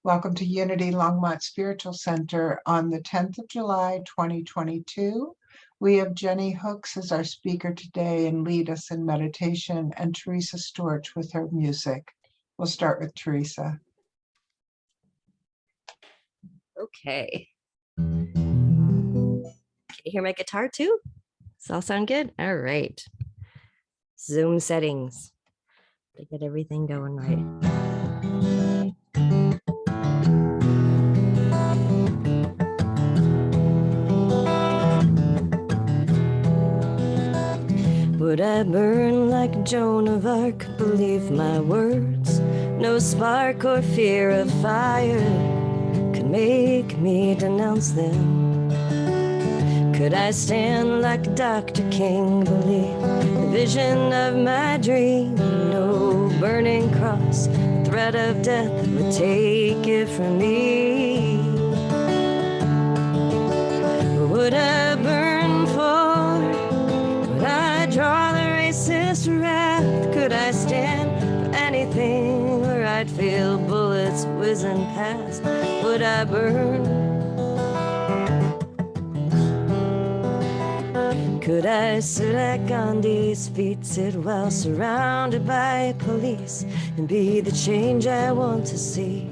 Welcome to Unity Longmont Spiritual Center on the 10th of July, 2022. We have Jenny Hooks as our speaker today and lead us in meditation, and Teresa Storch with her music. We'll start with Teresa. Okay. Can you hear my guitar too? Does all sound good? All right. Zoom settings to get everything going right. Would I burn like Joan of Arc? Believe my words. No spark or fear of fire could make me denounce them. Could I stand like Dr. King? Believe the vision of my dream. No burning cross, the threat of death would take it from me. Would I burn for? Would I draw the racist wrath? Could I stand for anything where I'd feel bullets whizzing past? Would I burn? Could I sit at Gandhi's feet, sit while surrounded by police, and be the change I want to see,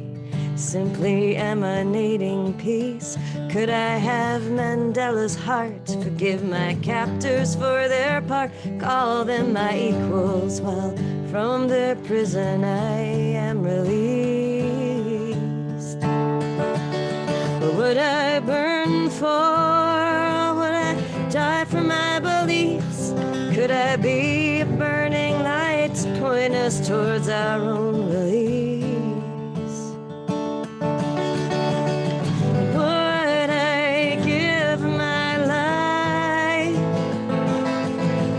simply emanating peace? Could I have Mandela's heart, forgive my captors for their part, call them my equals while from their prison I am released? Or would I burn for? Would I die for my beliefs? Could I be a burning light to point us towards our own release? Would I give my life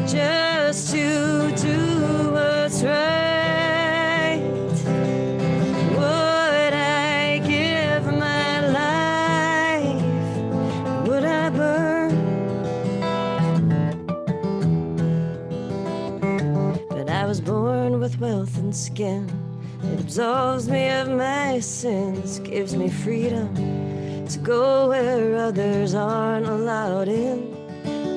just to do what's right? Would I give my life? Would I burn? I was born with wealth and skin. It absolves me of my sins, gives me freedom to go where others aren't allowed in.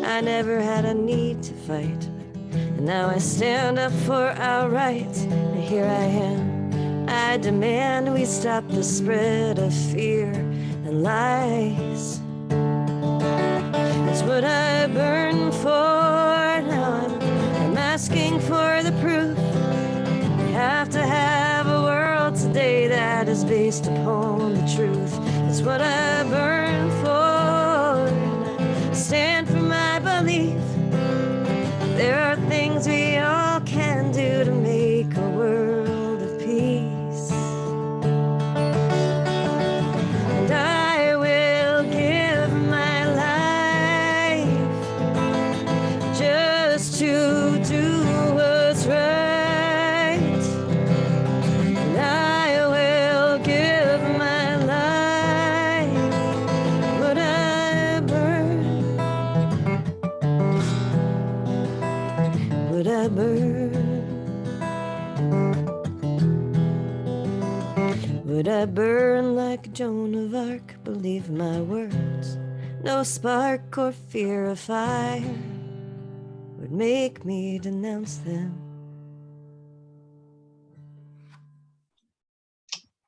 I never had a need to fight, and now I stand up for our rights. And here I am. I demand we stop the spread of fear and lies. It's what I burn for. Now I'm asking for the proof. We have to have a world today that is based upon the truth. It's what I burn for. And I stand for my belief. There are things we all can do to make a world of peace. And I will give my life just to do what's right. And I will give my life. Would I burn? Would I burn? Would I burn like Joan of Arc? Believe my words. No spark or fear of fire would make me denounce them.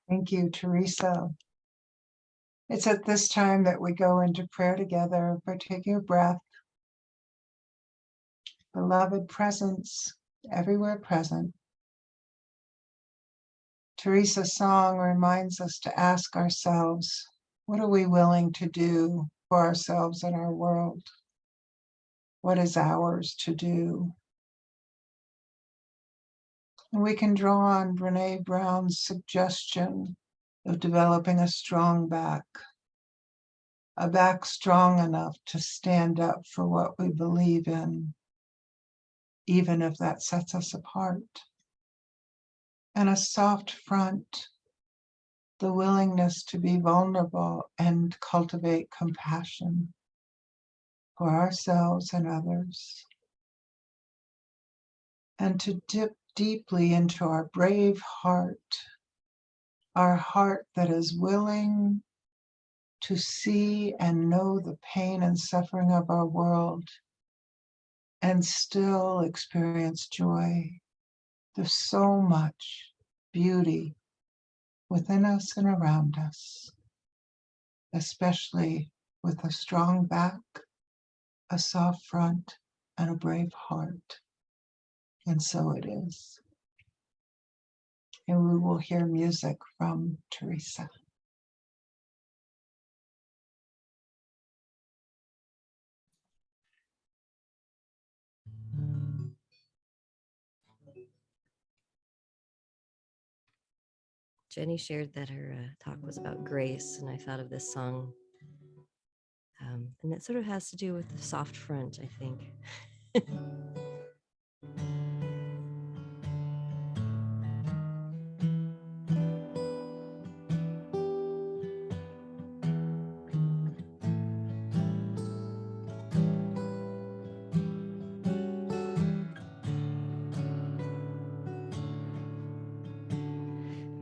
Thank you, Teresa. It's at this time that we go into prayer together by taking a breath. Beloved presence, everywhere present. Teresa's song reminds us to ask ourselves, what are we willing to do for ourselves and our world? What is ours to do? And we can draw on Brene Brown's suggestion of developing a strong back, a back strong enough to stand up for what we believe in, even if that sets us apart. And a soft front, the willingness to be vulnerable and cultivate compassion for ourselves and others. And to dip deeply into our brave heart our heart that is willing to see and know the pain and suffering of our world and still experience joy. There's so much beauty within us and around us, especially with a strong back, a soft front, and a brave heart. And so it is. And we will hear music from Teresa. Jenny shared that her talk was about grace, and I thought of this song. And it sort of has to do with the soft front, I think.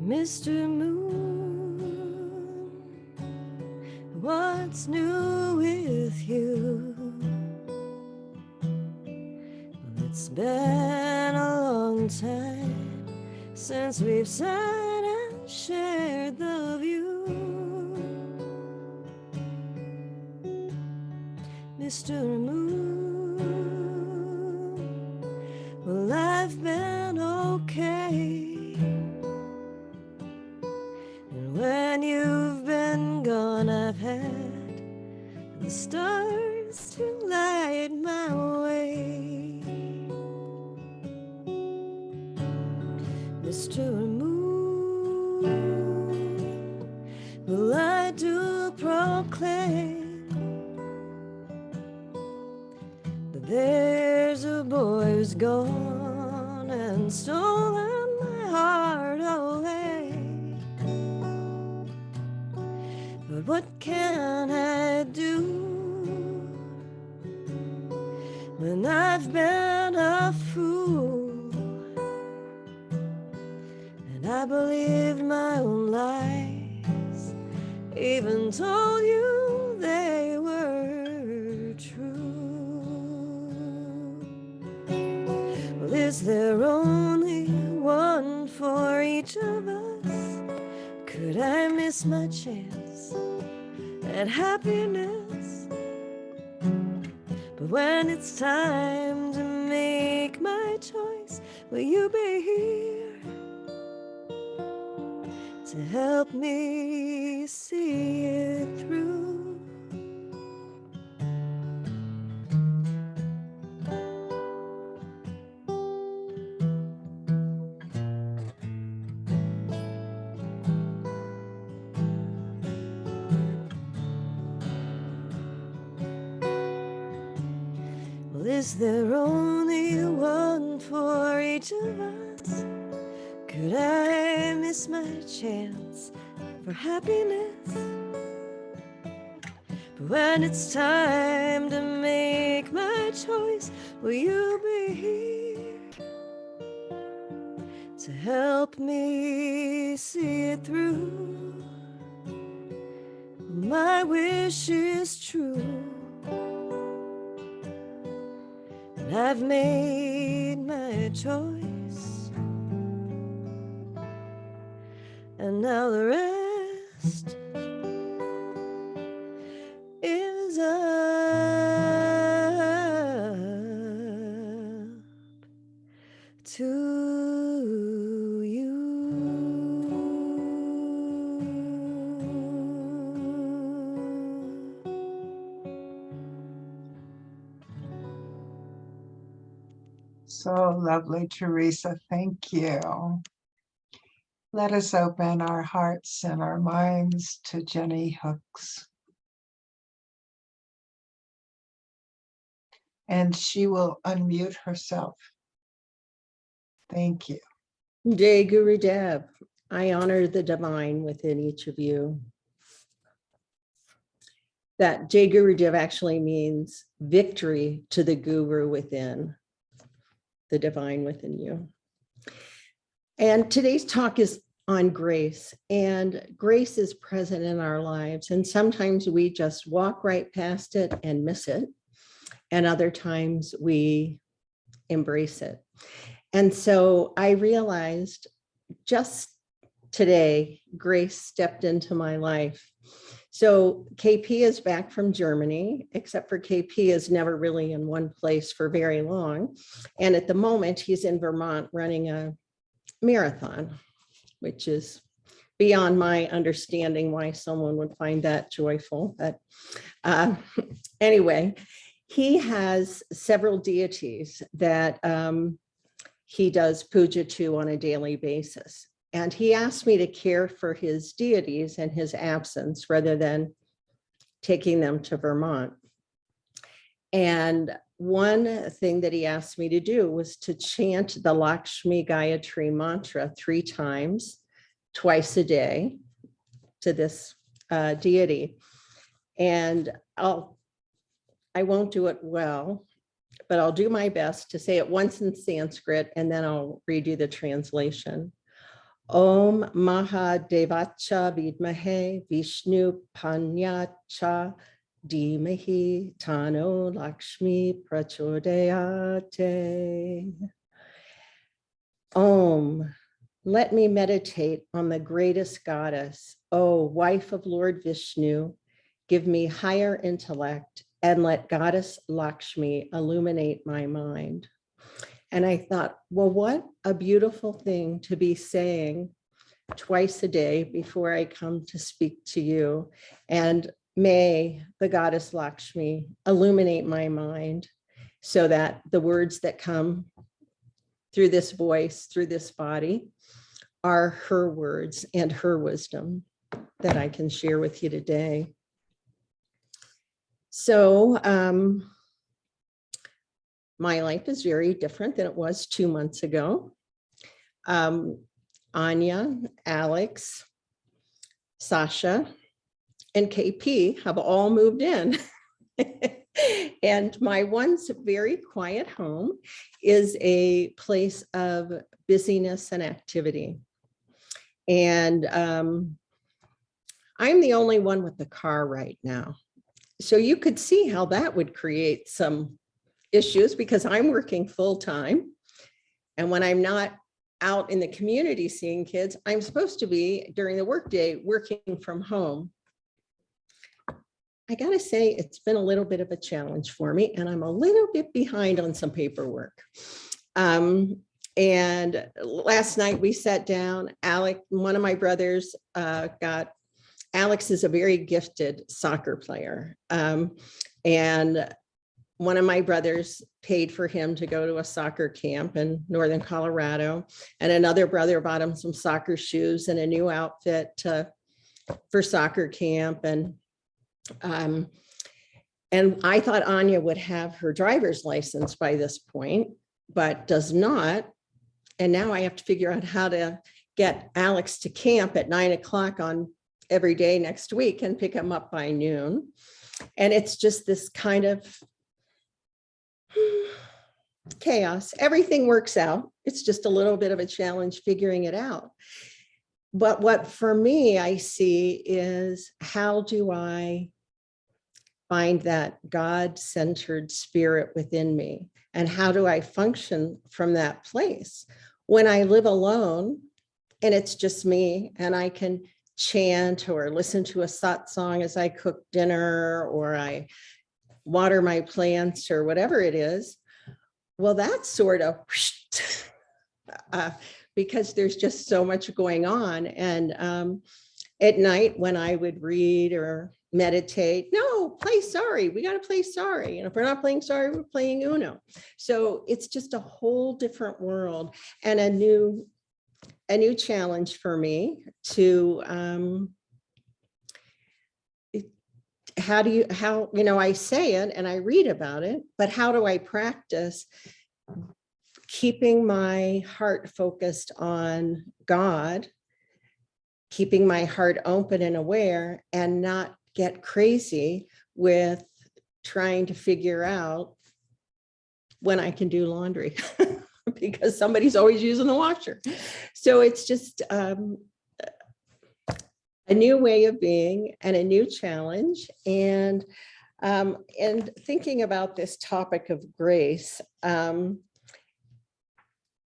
Mr. Moon, what's new with you? Well, it's been a long time since we've sat and shared the view. Mr. Moon, well, I've been okay. When you've been gone, I've had the stars to light my way. Mr. Moon, well, I do proclaim that there's a boy who's gone and stolen my heart away. But what can I do when I've been a fool and I believed my own lies, even told you they were true? Well, is there only one for each of us? Could I miss my chance at happiness? But when it's time to make my choice, will you be here to help me see it through? Well, is there only one for each of us? Could I miss my chance for happiness? But when it's time to make my choice, will you be here to help me see it through? My wish is true, and I've made my choice, and now the rest is up to you. So lovely, Teresa. Thank you. Let us open our hearts and our minds to Jenny Hooks. And she will unmute herself. Thank you. Jai Gurudev, I honor the divine within each of you. That Jai Gurudev actually means victory to the guru within, the divine within you. And today's talk is on grace, and grace is present in our lives. And sometimes we just walk right past it and miss it. And other times we embrace it. And so I realized just today, grace stepped into my life. So KP is back from Germany, except for KP is never really in one place for very long. And at the moment, he's in Vermont running a marathon, which is beyond my understanding why someone would find that joyful. But anyway, he has several deities that he does puja to on a daily basis. And he asked me to care for his deities in his absence rather than taking them to Vermont. And one thing that he asked me to do was to chant the Lakshmi Gayatri mantra 3 times, twice a day to this deity. And I won't do it well, but I'll do my best to say it once in Sanskrit, and then I'll read you the translation. Om Mahadevacha Vidmahe Vishnu Panyacha Dhimahi Tano Lakshmi Prachodayate. Om, let me meditate on the greatest goddess. O wife of Lord Vishnu, give me higher intellect and let goddess Lakshmi illuminate my mind. And I thought, well, what a beautiful thing to be saying twice a day before I come to speak to you. And may the goddess Lakshmi illuminate my mind so that the words that come through this voice, through this body, are her words and her wisdom that I can share with you today. So, my life is very different than it was 2 months ago. Anya, Alex, Sasha, and KP have all moved in. And my once very quiet home is a place of busyness and activity. And I'm the only one with the car right now. So you could see how that would create some issues because I'm working full time. And when I'm not out in the community seeing kids, I'm supposed to be during the workday working from home. I gotta say, it's been a little bit of a challenge for me, and I'm a little bit behind on some paperwork. And last night we sat down, one of my brothers Alex is a very gifted soccer player. And one of my brothers paid for him to go to a soccer camp in Northern Colorado. And another brother bought him some soccer shoes and a new outfit for soccer camp. And I thought Anya would have her driver's license by this point, but does not. And now I have to figure out how to get Alex to camp at 9 o'clock on every day next week and pick him up by noon. And it's just this kind of chaos. Everything works out. It's just a little bit of a challenge figuring it out. But what for me I see is, how do I find that God-centered spirit within me? And how do I function from that place when I live alone and it's just me and I can chant or listen to a satsang as I cook dinner or I water my plants or whatever it is? Well, that's sort of because there's just so much going on. And at night when I would read or meditate, no, play sorry. We got to play sorry. And if we're not playing sorry, we're playing Uno. So it's just a whole different world and a new challenge for me to I say it and I read about it, but how do I practice keeping my heart focused on God, keeping my heart open and aware, and not get crazy with trying to figure out when I can do laundry because somebody's always using the washer. So it's just a new way of being and a new challenge. And thinking about this topic of grace,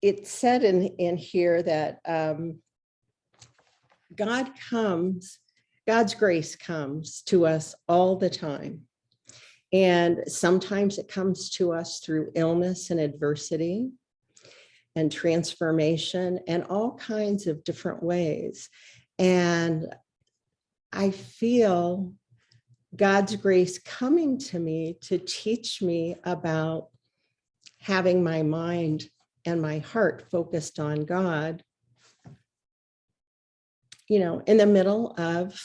it said in here that God's grace comes to us all the time. And sometimes it comes to us through illness and adversity and transformation and all kinds of different ways. And I feel God's grace coming to me to teach me about having my mind and my heart focused on God, you know, in the middle of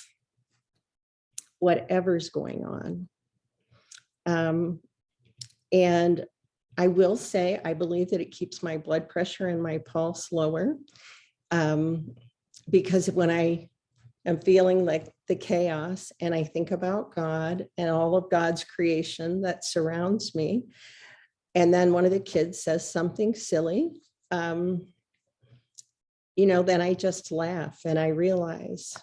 whatever's going on. And I will say, I believe that it keeps my blood pressure and my pulse lower, because when I am feeling like the chaos and I think about God and all of God's creation that surrounds me, and then one of the kids says something silly, you know, then I just laugh and I realize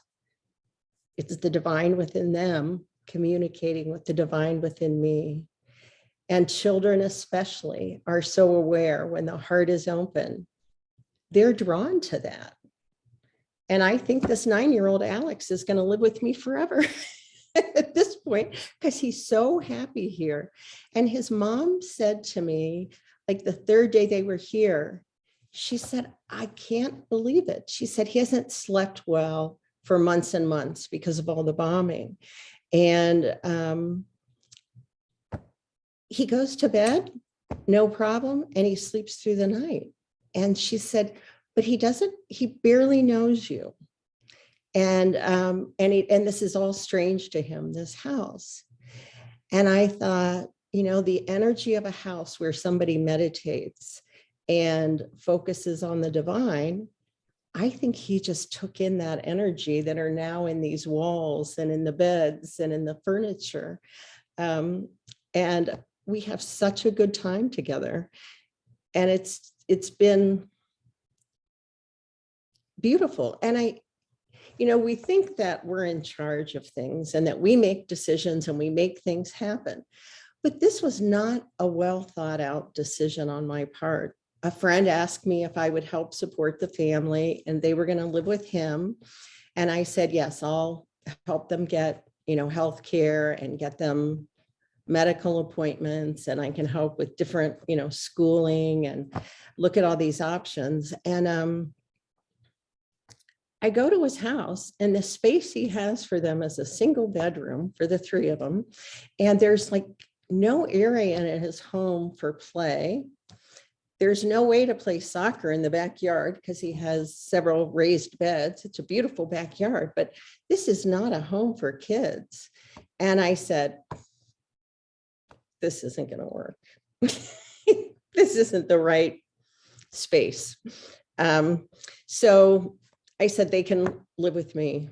it's the divine within them communicating with the divine within me. And children especially are so aware when the heart is open, they're drawn to that. And I think this 9-year-old Alex is going to live with me forever at this point, because he's so happy here. And his mom said to me, like the third day they were here, she said, I can't believe it. She said, he hasn't slept well for months and months because of all the bombing. And he goes to bed, no problem, and he sleeps through the night. And she said, but he barely knows you. And this is all strange to him, this house. And I thought, you know, the energy of a house where somebody meditates and focuses on the divine, I think he just took in that energy that are now in these walls and in the beds and in the furniture. And we have such a good time together. And it's been beautiful. And we think that we're in charge of things and that we make decisions and we make things happen. But this was not a well thought out decision on my part. A friend asked me if I would help support the family and they were going to live with him. And I said, yes, I'll help them get, health care and get them medical appointments, and I can help with different, schooling and look at all these options. And I go to his house, and the space he has for them is a single bedroom for the three of them. And there's like no area in his home for play. There's no way to play soccer in the backyard because he has several raised beds. It's a beautiful backyard, but this is not a home for kids. And I said, this isn't going to work. This isn't the right space. So I said, they can live with me.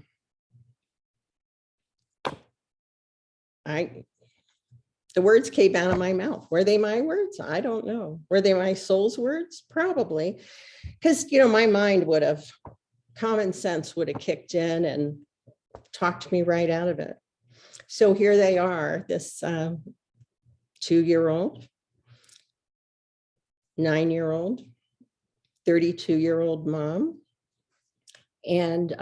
The words came out of my mouth. Were they my words? I don't know. Were they my soul's words? Probably. Because, my mind would have, common sense would have kicked in and talked me right out of it. So here they are, this 2-year-old, 9-year-old, 32-year-old mom. And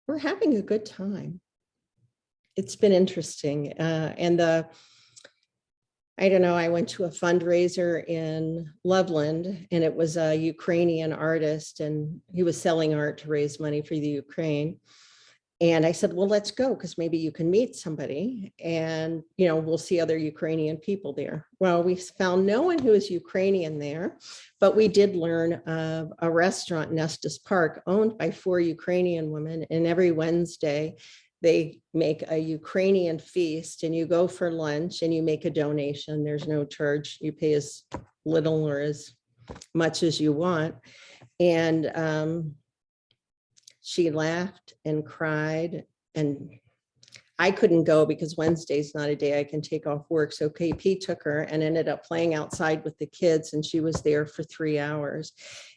we're having a good time. It's been interesting. I went to a fundraiser in Loveland, and it was a Ukrainian artist, and he was selling art to raise money for the Ukraine. And I said, well, let's go, because maybe you can meet somebody and, we'll see other Ukrainian people there. Well, we found no one who is Ukrainian there, but we did learn of a restaurant in Estes Park owned by 4 Ukrainian women. And every Wednesday, they make a Ukrainian feast, and you go for lunch and you make a donation. There's no charge. You pay as little or as much as you want. And she laughed and cried, and I couldn't go because Wednesday's not a day I can take off work. So KP took her and ended up playing outside with the kids, and she was there for 3 hours.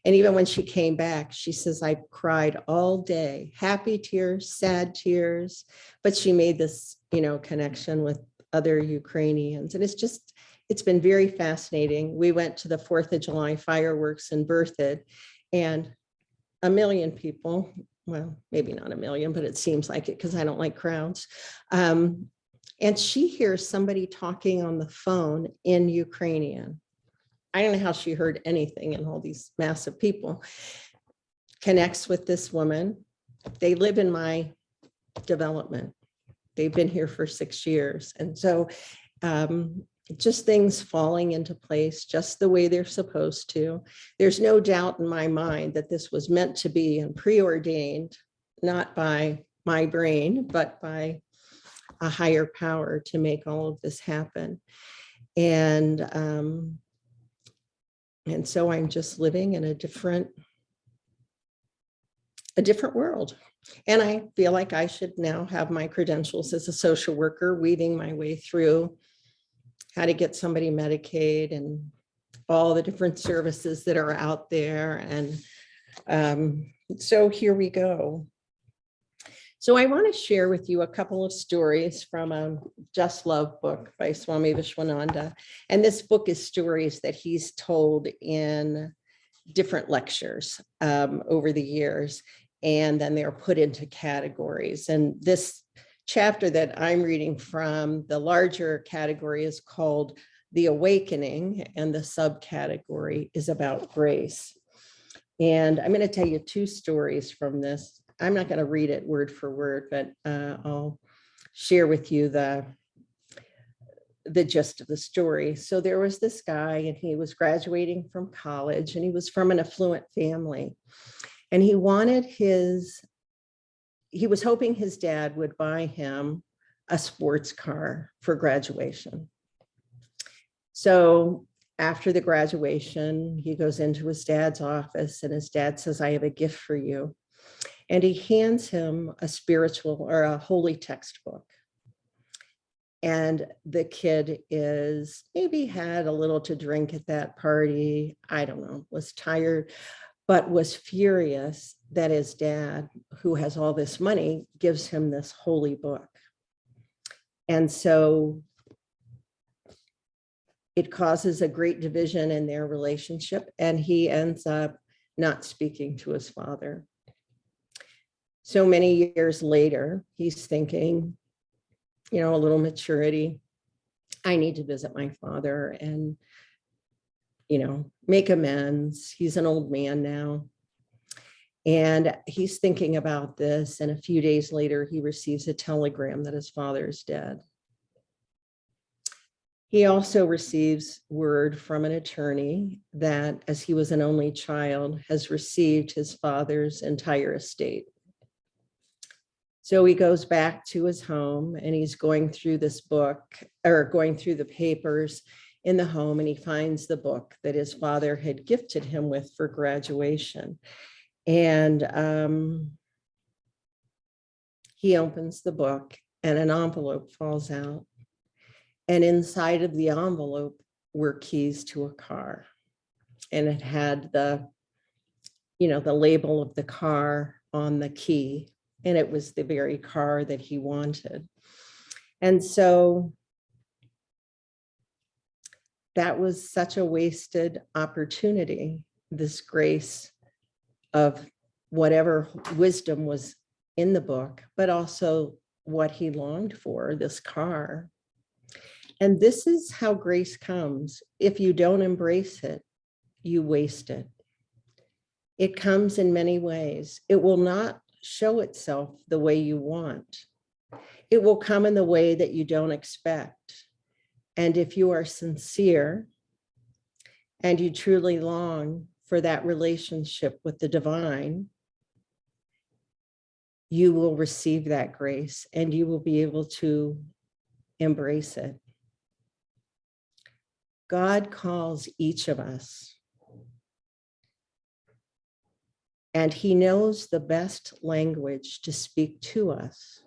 And even when she came back, she says, I cried all day, happy tears, sad tears, but she made this, connection with other Ukrainians. And it's been very fascinating. We went to the 4th of July fireworks in Berthoud, and 1 million people, well, maybe not 1 million, but it seems like it because I don't like crowds. And she hears somebody talking on the phone in Ukrainian. I don't know how she heard anything in all these massive people. Connects with this woman. They live in my development. They've been here for 6 years. And so just things falling into place just the way they're supposed to. There's no doubt in my mind that this was meant to be and preordained, not by my brain, but by a higher power to make all of this happen. And so I'm just living in a different world. And I feel like I should now have my credentials as a social worker, weaving my way through how to get somebody Medicaid and all the different services that are out there. And so here we go. So I want to share with you a couple of stories from a Just Love book by Swami Vishwananda. And this book is stories that he's told in different lectures over the years. And then they're put into categories. And this chapter that I'm reading from, the larger category is called The Awakening, and the subcategory is about grace. And I'm going to tell you 2 stories from this. I'm not going to read it word for word, but I'll share with you the gist of the story. So there was this guy, and he was graduating from college, and he was from an affluent family. And he was hoping his dad would buy him a sports car for graduation. So after the graduation, he goes into his dad's office, and his dad says, I have a gift for you. And he hands him a spiritual or a holy textbook. And the kid is maybe had a little to drink at that party. I don't know, was tired, but was furious that his dad, who has all this money, gives him this holy book. And so it causes a great division in their relationship, and he ends up not speaking to his father. So many years later, he's thinking, a little maturity. I need to visit my father and, make amends. He's an old man now. And he's thinking about this. And a few days later, he receives a telegram that his father is dead. He also receives word from an attorney that, as he was an only child, has received his father's entire estate. So he goes back to his home, and he's going through this book, or going through the papers in the home, and he finds the book that his father had gifted him with for graduation. And he opens the book, and an envelope falls out. And inside of the envelope were keys to a car. And it had the label of the car on the key. And it was the very car that he wanted. And so that was such a wasted opportunity, this grace of whatever wisdom was in the book, but also what he longed for, this car. And this is how grace comes. If you don't embrace it, you waste it. It comes in many ways. It will not show itself the way you want. It will come in the way that you don't expect. And if you are sincere and you truly long for that relationship with the divine, you will receive that grace and you will be able to embrace it. God calls each of us, and he knows the best language to speak to us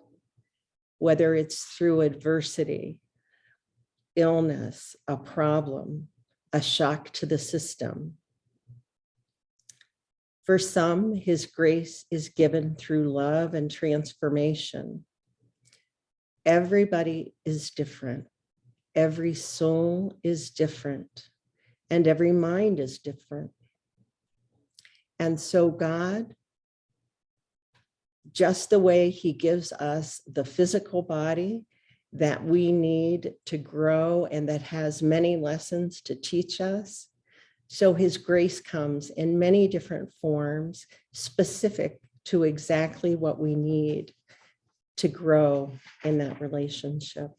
whether it's through adversity, illness, a problem, a shock to the system. For some, his grace is given through love and transformation. Everybody is different. Every soul is different, and every mind is different. And so God, just the way he gives us the physical body that we need to grow and that has many lessons to teach us, so his grace comes in many different forms, specific to exactly what we need to grow in that relationship.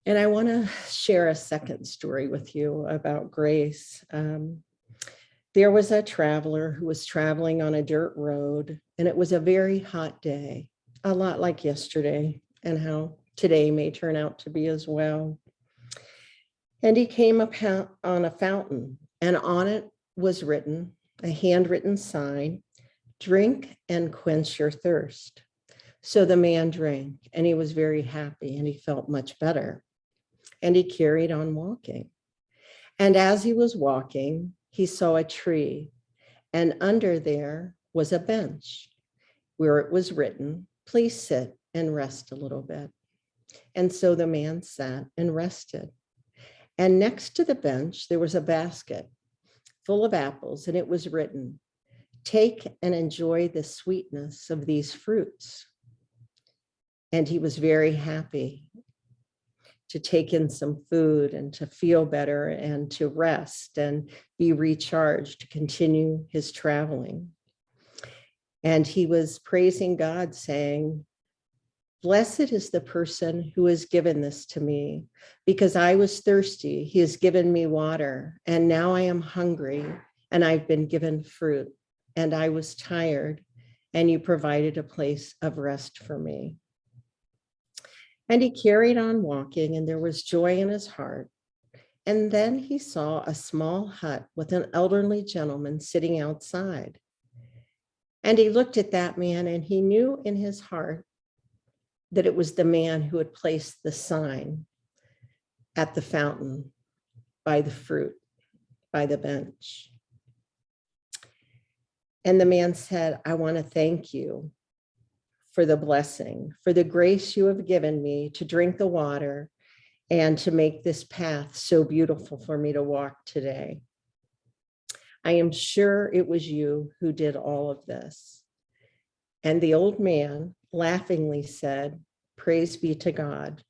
And I want to share a second story with you about grace. There was a traveler who was traveling on a dirt road, and it was a very hot day, a lot like yesterday, and how today may turn out to be as well. And he came upon a fountain, and on it was written, a handwritten sign, "Drink and quench your thirst." So the man drank, and he was very happy, and he felt much better. And he carried on walking. And as he was walking, he saw a tree, and under there was a bench where it was written, "Please sit and rest a little bit." And so the man sat and rested. And next to the bench, there was a basket full of apples, and it was written, "Take and enjoy the sweetness of these fruits." And he was very happy to take in some food and to feel better and to rest and be recharged to continue his traveling. And he was praising God, saying, "Blessed is the person who has given this to me, because I was thirsty. He has given me water, and now I am hungry, and I've been given fruit, and I was tired, and you provided a place of rest for me." And he carried on walking, and there was joy in his heart. And then he saw a small hut with an elderly gentleman sitting outside. And he looked at that man, and he knew in his heart that it was the man who had placed the sign at the fountain, by the fruit, by the bench. And the man said, "I want to thank you for the blessing, for the grace you have given me to drink the water and to make this path so beautiful for me to walk today. I am sure it was you who did all of this." And the old man laughingly said, "Praise be to God.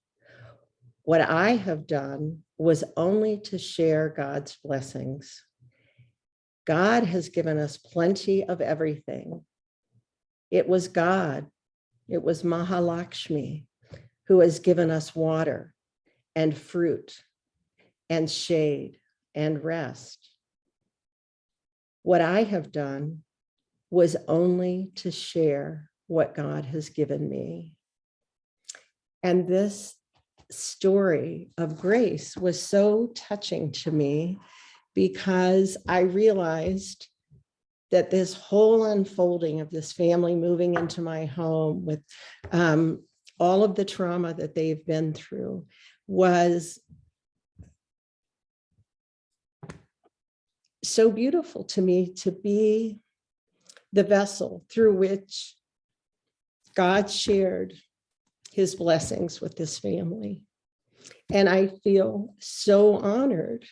What I have done was only to share God's blessings. God has given us plenty of everything. It was God, it was Mahalakshmi, who has given us water and fruit and shade and rest. What I have done was only to share what God has given me." And this story of grace was so touching to me, because I realized that this whole unfolding of this family moving into my home with all of the trauma that they've been through was so beautiful to me, to be the vessel through which God shared his blessings with this family. And I feel so honored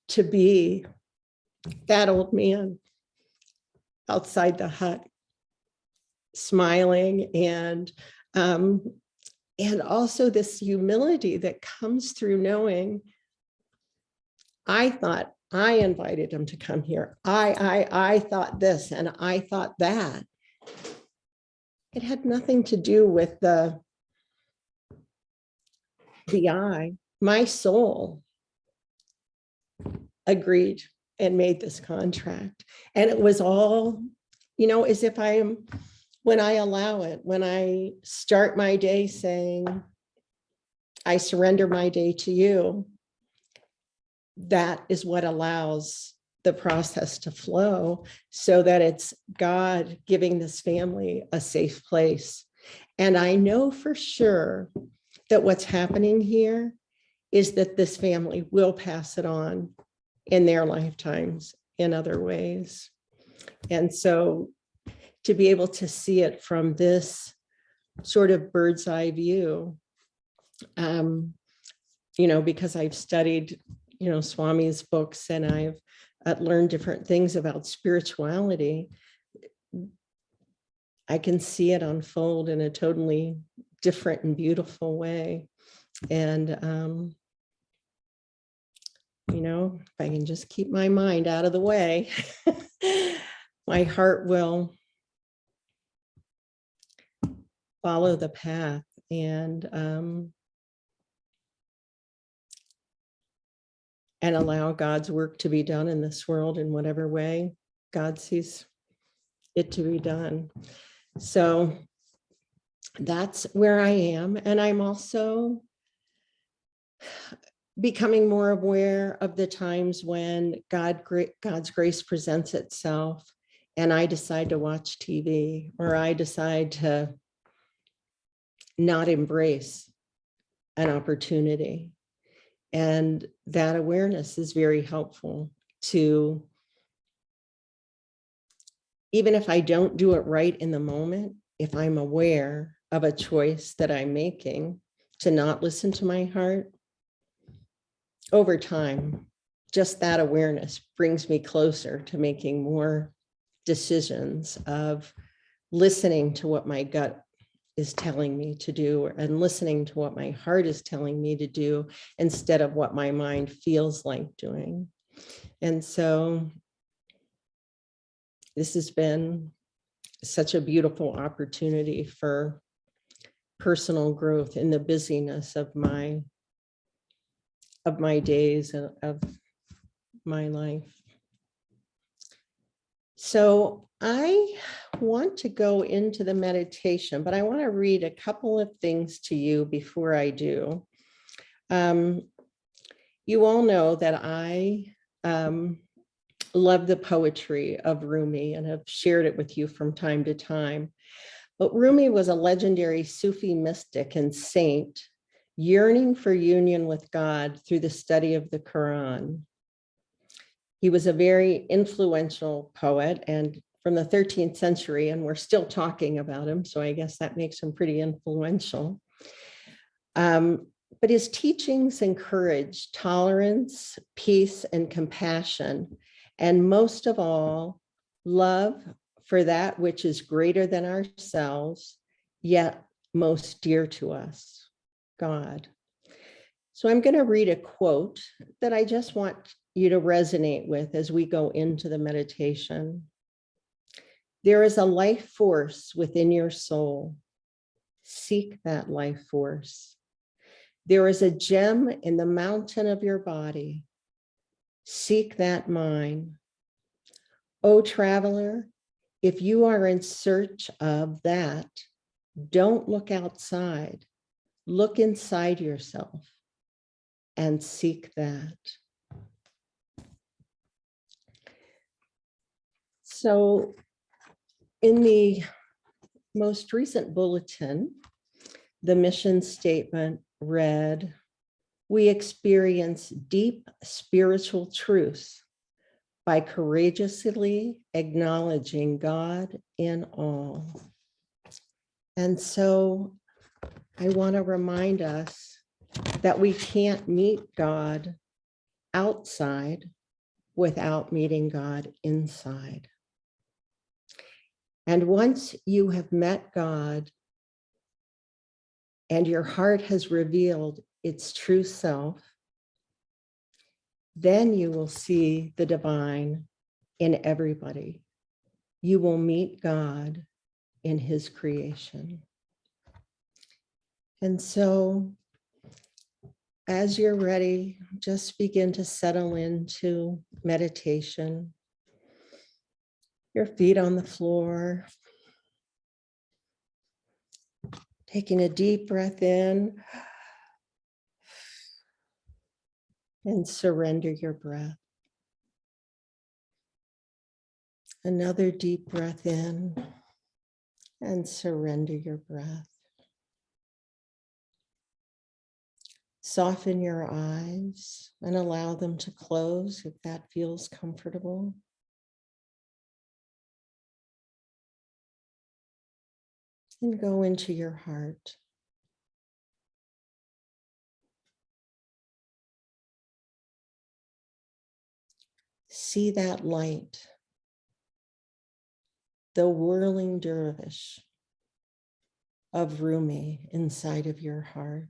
to be that old man outside the hut, smiling, and also this humility that comes through knowing I thought I invited him to come here. I thought this and I thought that. It had nothing to do with the I. My soul agreed and made this contract. And it was all, as if when I allow it, when I start my day saying, I surrender my day to you, that is what allows the process to flow so that it's God giving this family a safe place. And I know for sure that what's happening here is that this family will pass it on in their lifetimes in other ways. And so to be able to see it from this sort of bird's eye view, because I've studied, Swami's books, and I've learned different things about spirituality, I can see it unfold in a totally different and beautiful way. And, if I can just keep my mind out of the way, my heart will follow the path and allow God's work to be done in this world in whatever way God sees it to be done. So that's where I am. And I'm also becoming more aware of the times when God's grace presents itself and I decide to watch TV, or I decide to not embrace an opportunity. And that awareness is very helpful to, even if I don't do it right in the moment, if I'm aware of a choice that I'm making to not listen to my heart, over time, just that awareness brings me closer to making more decisions of listening to what my gut is telling me to do and listening to what my heart is telling me to do instead of what my mind feels like doing. And so this has been such a beautiful opportunity for personal growth in the busyness of my days and of my life. So I want to go into the meditation, but I want to read a couple of things to you before I do. You all know that I love the poetry of Rumi and have shared it with you from time to time. But Rumi was a legendary Sufi mystic and saint, yearning for union with God through the study of the Quran. He was a very influential poet and from the 13th century, and we're still talking about him, so I guess that makes him pretty influential. But his teachings encouraged tolerance, peace, and compassion, and most of all, love for that which is greater than ourselves, yet most dear to us, God. So I'm going to read a quote that I just want you to resonate with as we go into the meditation. There is a life force within your soul. Seek that life force. There is a gem in the mountain of your body. Seek that mine. O traveler, if you are in search of that, don't look outside. Look inside yourself and seek that. So in the most recent bulletin, the mission statement read, "We experience deep spiritual truth by courageously acknowledging God in all." And so I want to remind us that we can't meet God outside without meeting God inside. And once you have met God and your heart has revealed its true self, then you will see the divine in everybody. You will meet God in his creation. And so as you're ready, just begin to settle into meditation. Your feet on the floor. Taking a deep breath in and surrender your breath. Another deep breath in and surrender your breath. Soften your eyes and allow them to close if that feels comfortable. And go into your heart. See that light, the whirling dervish of Rumi inside of your heart.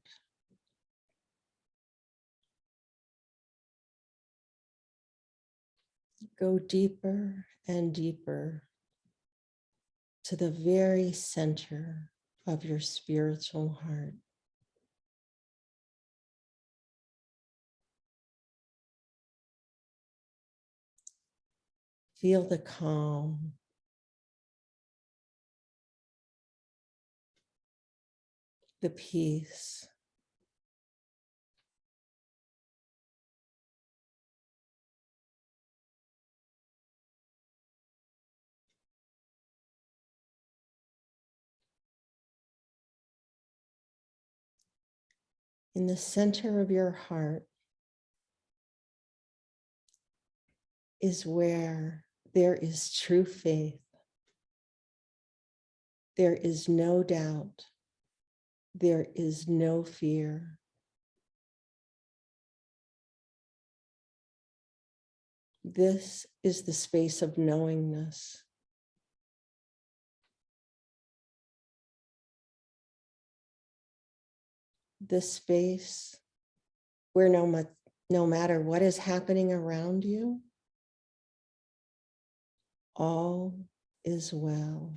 Go deeper and deeper to the very center of your spiritual heart. Feel the calm, the peace, in the center of your heart is where there is true faith. There is no doubt. There is no fear. This is the space of knowingness. The space where no matter what is happening around you, all is well.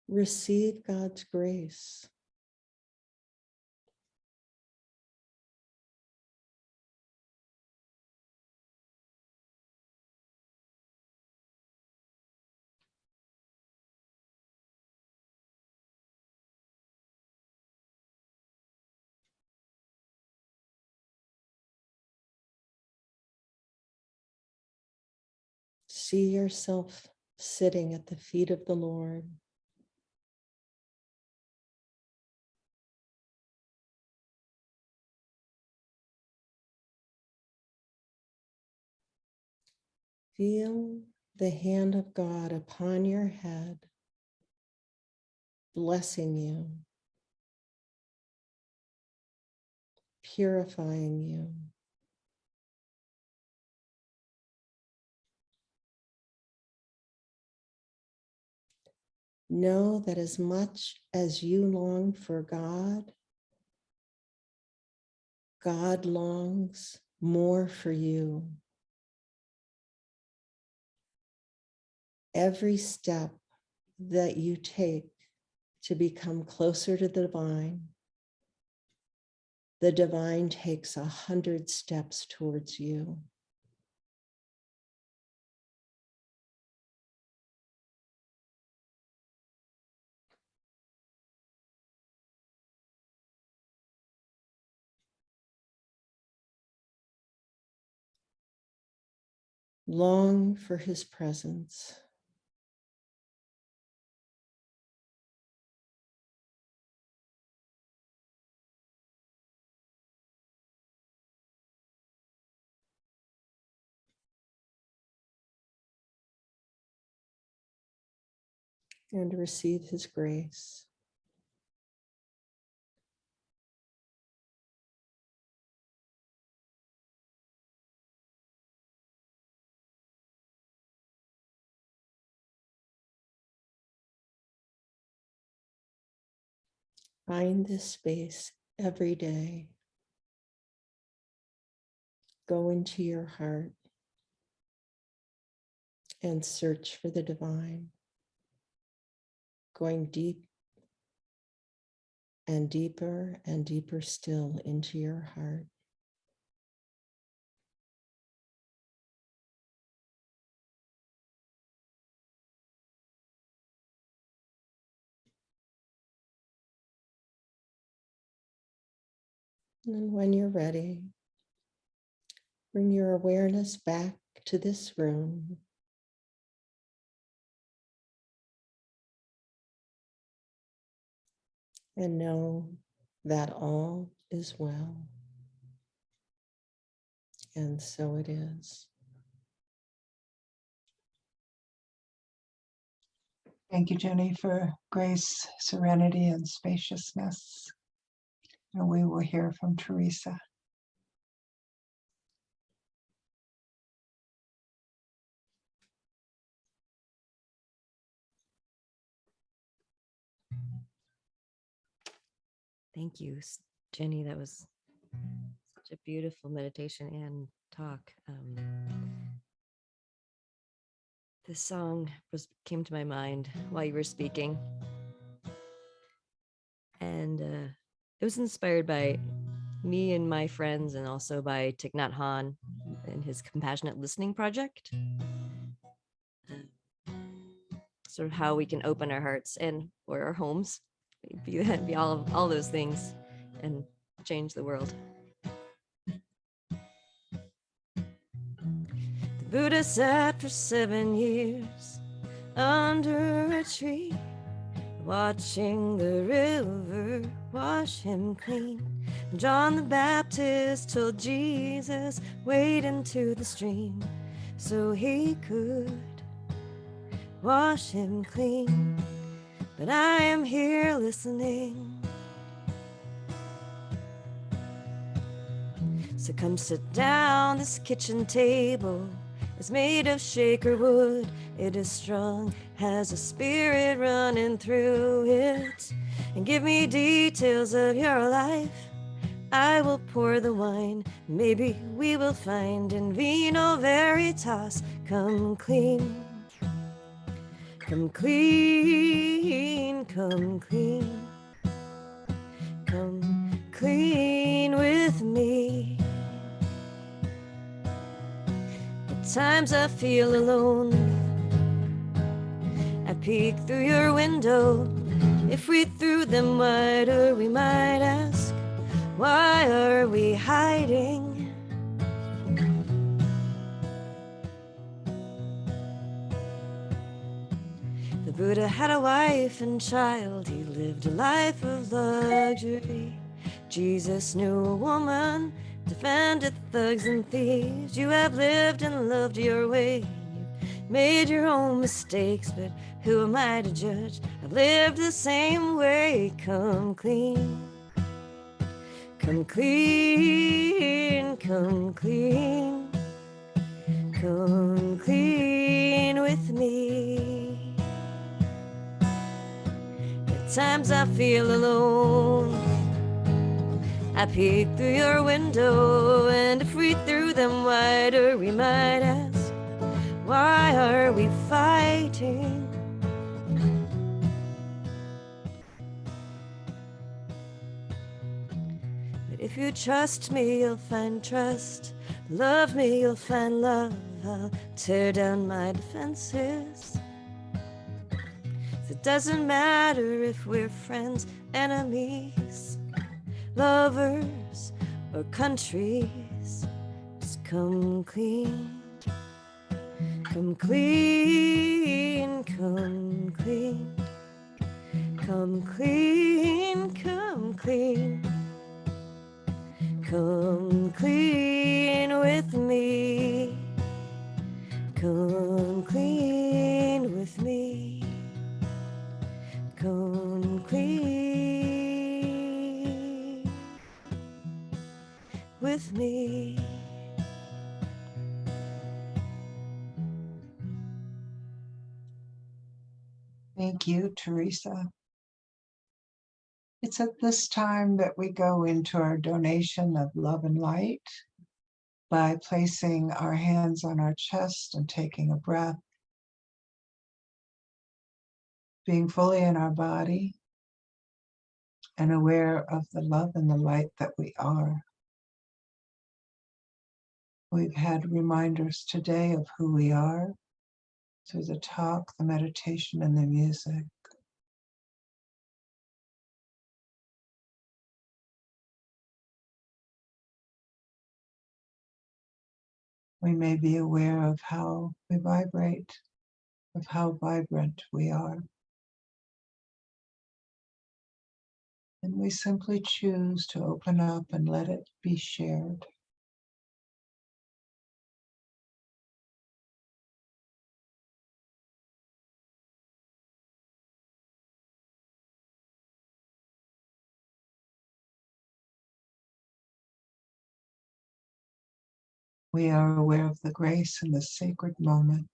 Receive God's grace. See yourself sitting at the feet of the Lord. Feel the hand of God upon your head, blessing you, purifying you. Know that as much as you long for God, God longs more for you. Every step that you take to become closer to the divine takes 100 steps towards you. Long for his presence. And receive his grace. Find this space every day. Go into your heart and search for the divine, going deep and deeper still into your heart. And when you're ready, bring your awareness back to this room. And know that all is well. And so it is. Thank you, Jenny, for grace, serenity, and spaciousness. And we will hear from Teresa. Thank you, Jenny. That was such a beautiful meditation and talk. This song came to my mind while you were speaking, and it was inspired by me and my friends, and also by Thich Nhat Hanh and his Compassionate Listening Project. Sort of how we can open our hearts and or our homes, be all those things, and change the world. The Buddha sat for 7 years under a tree, watching the river wash him clean. And John the Baptist told Jesus, wade into the stream so he could wash him clean. But I am here listening. So come sit down, this kitchen table is made of shaker wood. It is strong, has a spirit running through it. And give me details of your life, I will pour the wine. Maybe we will find in vino veritas. Come clean, come clean, come clean, come clean with me. At times I feel alone, I peek through your window. If we threw them wider, we might ask, why are we hiding? The Buddha had a wife and child. He lived a life of luxury. Jesus knew a woman, defended thugs and thieves. You have lived and loved your way. You've made your own mistakes, but who am I to judge? I've lived the same way. Come clean, come clean, come clean, come clean with me. At times I feel alone, I peek through your window, and if we threw them wider, we might ask, why are we fighting? But if you trust me, you'll find trust. Love me, you'll find love. I'll tear down my defenses. It doesn't matter if we're friends, enemies, lovers, or countries. Just come clean, come clean, come clean, come clean, come clean, come clean with me, come clean with me, come clean with me. Thank you, Teresa. It's at this time that we go into our donation of love and light by placing our hands on our chest and taking a breath, being fully in our body, and aware of the love and the light that we are. We've had reminders today of who we are through the talk, the meditation, and the music. We may be aware of how we vibrate, of how vibrant we are. And we simply choose to open up and let it be shared. We are aware of the grace in the sacred moment.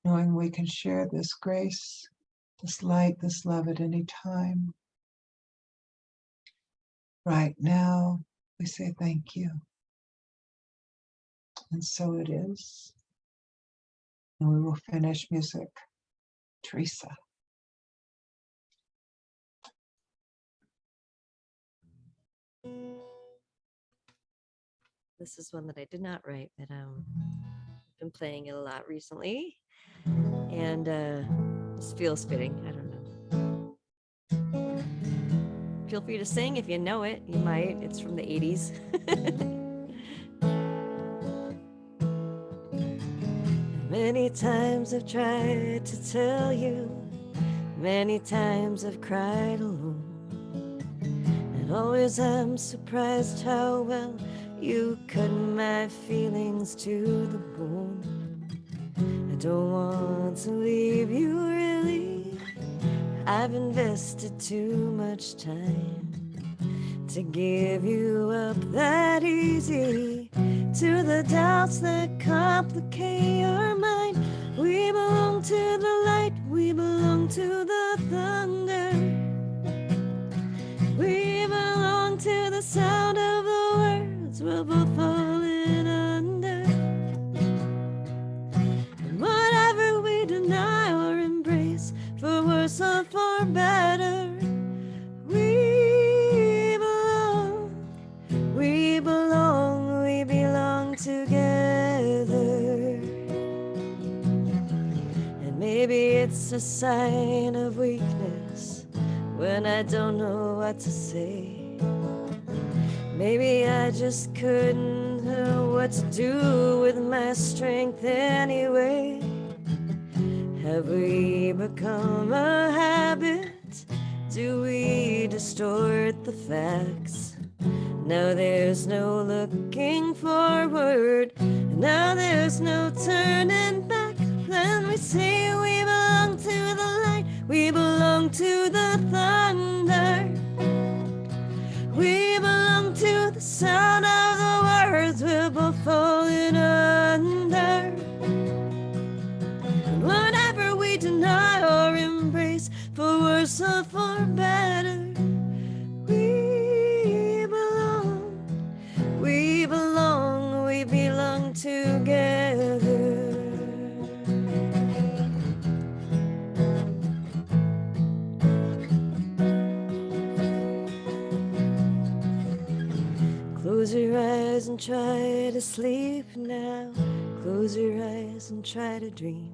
Knowing we can share this grace, this light, this love at any time. Right now, we say thank you. And so it is. And we will finish music. Teresa. This is one that I did not write, but I've been playing it a lot recently, and this feels fitting. I don't know. Feel free to sing if you know it. You might. It's from the 80s. Many times I've tried to tell you, many times I've cried alone, and always I'm surprised how well you cut my feelings to the bone. I don't want to leave you really. I've invested too much time to give you up that easy to the doubts that complicate your mind. We belong to the light, we belong to the thunder. We belong to the sound of the words we're both falling under. And whatever we deny or embrace, for worse or for better, we belong, we belong, we belong together. And maybe it's a sign of weakness when I don't know what to say. Maybe I just couldn't know what to do with my strength anyway. Have we become a habit? Do we distort the facts? Now there's no looking forward, now there's no turning back. Then we say we belong to the light, we belong to the thunder. We belong to the sound of the words we're both falling under. And whatever we deny or embrace, for worse or for better, we belong, we belong, we belong together. Close your eyes and try to sleep now. Close your eyes and try to dream.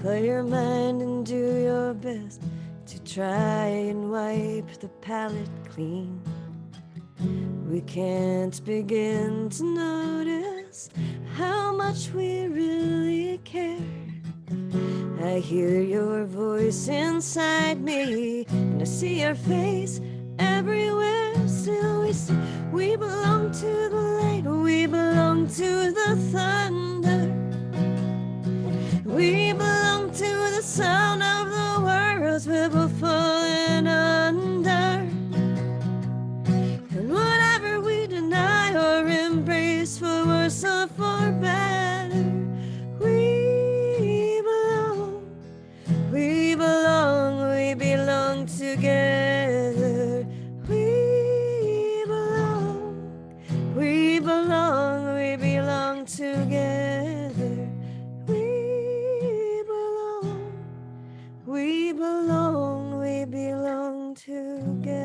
Clear your mind and do your best to try and wipe the palate clean. We can't begin to notice how much we really care. I hear your voice inside me, and I see your face everywhere. Still we say we belong to the light, we belong to the thunder. We belong to the sound of the words we're both falling under. And whatever we deny or embrace, for worse or for better, we belong, we we belong together.